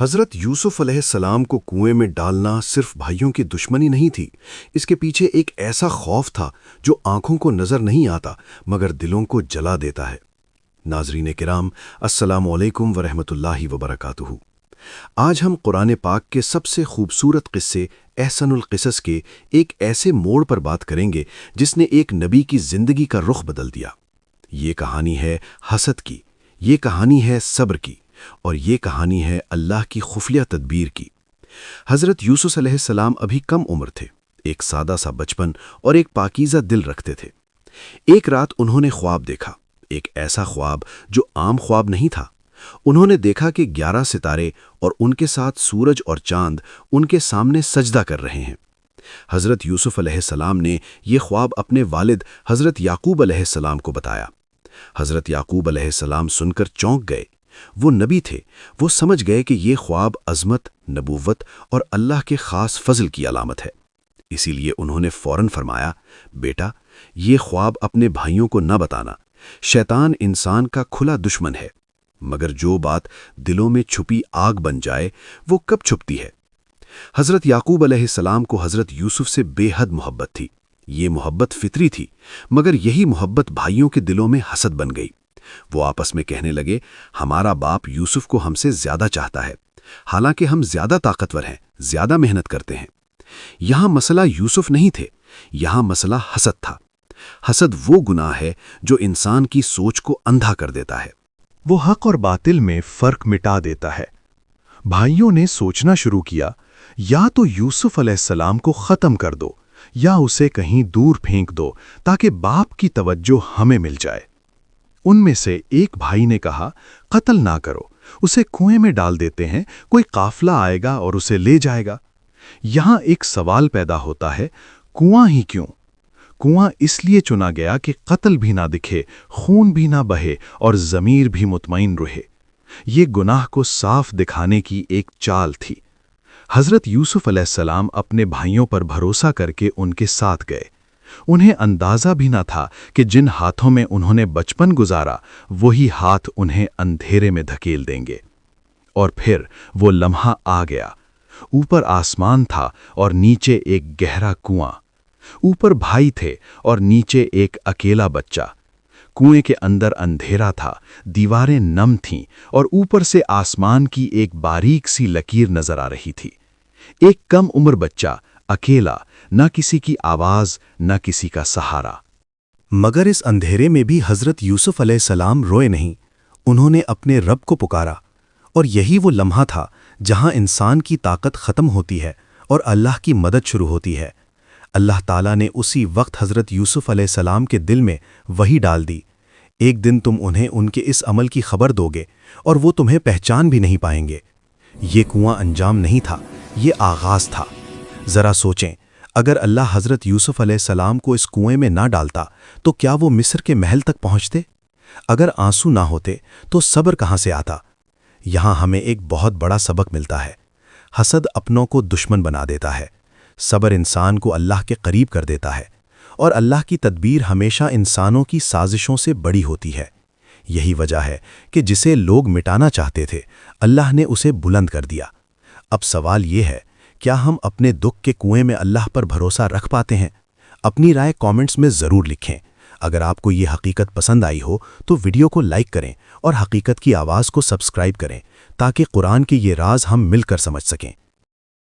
حضرت یوسف علیہ السلام کو کنویں میں ڈالنا صرف بھائیوں کی دشمنی نہیں تھی، اس کے پیچھے ایک ایسا خوف تھا جو آنکھوں کو نظر نہیں آتا مگر دلوں کو جلا دیتا ہے۔ ناظرین کرام، السلام علیکم ورحمۃ اللہ وبرکاتہ۔ آج ہم قرآن پاک کے سب سے خوبصورت قصے احسن القصص کے ایک ایسے موڑ پر بات کریں گے جس نے ایک نبی کی زندگی کا رخ بدل دیا۔ یہ کہانی ہے حسد کی، یہ کہانی ہے صبر کی، اور یہ کہانی ہے اللہ کی خفیہ تدبیر کی۔ حضرت یوسف علیہ السلام ابھی کم عمر تھے، ایک سادہ سا بچپن اور ایک پاکیزہ دل رکھتے تھے۔ ایک رات انہوں نے خواب دیکھا، ایک ایسا خواب جو عام خواب نہیں تھا۔ انہوں نے دیکھا کہ 11 ستارے اور ان کے ساتھ سورج اور چاند ان کے سامنے سجدہ کر رہے ہیں۔ حضرت یوسف علیہ السلام نے یہ خواب اپنے والد حضرت یعقوب علیہ السلام کو بتایا۔ حضرت یعقوب علیہ السلام سن کر چونک گئے۔ وہ نبی تھے، وہ سمجھ گئے کہ یہ خواب عظمت، نبوت اور اللہ کے خاص فضل کی علامت ہے۔ اسی لیے انہوں نے فوراً فرمایا، بیٹا، یہ خواب اپنے بھائیوں کو نہ بتانا۔ شیطان انسان کا کھلا دشمن ہے، مگر جو بات دلوں میں چھپی آگ بن جائے وہ کب چھپتی ہے؟ حضرت یعقوب علیہ السلام کو حضرت یوسف سے بے حد محبت تھی۔ یہ محبت فطری تھی، مگر یہی محبت بھائیوں کے دلوں میں حسد بن گئی۔ وہ آپس میں کہنے لگے، ہمارا باپ یوسف کو ہم سے زیادہ چاہتا ہے، حالانکہ ہم زیادہ طاقتور ہیں، زیادہ محنت کرتے ہیں۔ یہاں مسئلہ یوسف نہیں تھے، یہاں مسئلہ حسد تھا۔ حسد وہ گناہ ہے جو انسان کی سوچ کو اندھا کر دیتا ہے، وہ حق اور باطل میں فرق مٹا دیتا ہے۔ بھائیوں نے سوچنا شروع کیا، یا تو یوسف علیہ السلام کو ختم کر دو یا اسے کہیں دور پھینک دو تاکہ باپ کی توجہ ہمیں مل جائے۔ ان میں سے ایک بھائی نے کہا، قتل نہ کرو، اسے کنویں میں ڈال دیتے ہیں، کوئی قافلہ آئے گا اور اسے لے جائے گا۔ یہاں ایک سوال پیدا ہوتا ہے، کنواں ہی کیوں؟ کنواں اس لیے چنا گیا کہ قتل بھی نہ دکھے، خون بھی نہ بہے اور ضمیر بھی مطمئن رہے۔ یہ گناہ کو صاف دکھانے کی ایک چال تھی۔ حضرت یوسف علیہ السلام اپنے بھائیوں پر بھروسہ کر کے ان کے ساتھ گئے۔ انہیں اندازہ بھی نہ تھا کہ جن ہاتھوں میں انہوں نے بچپن گزارا وہی ہاتھ انہیں اندھیرے میں دھکیل دیں گے۔ اور پھر وہ لمحہ آ گیا۔ اوپر آسمان تھا اور نیچے ایک گہرا کنواں۔ اوپر بھائی تھے اور نیچے ایک اکیلا بچہ۔ کنویں کے اندر اندھیرا تھا، دیواریں نم تھیں اور اوپر سے آسمان کی ایک باریک سی لکیر نظر آ رہی تھی۔ ایک کم عمر بچہ، اکیلا، نہ کسی کی آواز، نہ کسی کا سہارا۔ مگر اس اندھیرے میں بھی حضرت یوسف علیہ السلام روئے نہیں، انہوں نے اپنے رب کو پکارا۔ اور یہی وہ لمحہ تھا جہاں انسان کی طاقت ختم ہوتی ہے اور اللہ کی مدد شروع ہوتی ہے۔ اللہ تعالیٰ نے اسی وقت حضرت یوسف علیہ السلام کے دل میں وحی ڈال دی، ایک دن تم انہیں ان کے اس عمل کی خبر دو گے اور وہ تمہیں پہچان بھی نہیں پائیں گے۔ یہ کنواں انجام نہیں تھا، یہ آغاز تھا۔ ذرا سوچیں، اگر اللہ حضرت یوسف علیہ السلام کو اس کنویں میں نہ ڈالتا تو کیا وہ مصر کے محل تک پہنچتے؟ اگر آنسو نہ ہوتے تو صبر کہاں سے آتا؟ یہاں ہمیں ایک بہت بڑا سبق ملتا ہے۔ حسد اپنوں کو دشمن بنا دیتا ہے، صبر انسان کو اللہ کے قریب کر دیتا ہے، اور اللہ کی تدبیر ہمیشہ انسانوں کی سازشوں سے بڑی ہوتی ہے۔ یہی وجہ ہے کہ جسے لوگ مٹانا چاہتے تھے اللہ نے اسے بلند کر دیا۔ اب سوال یہ ہے، کیا ہم اپنے دکھ کے کنویں میں اللہ پر بھروسہ رکھ پاتے ہیں؟ اپنی رائے کامنٹس میں ضرور لکھیں۔ اگر آپ کو یہ حقیقت پسند آئی ہو تو ویڈیو کو لائک کریں اور حقیقت کی آواز کو سبسکرائب کریں تاکہ قرآن کے یہ راز ہم مل کر سمجھ سکیں۔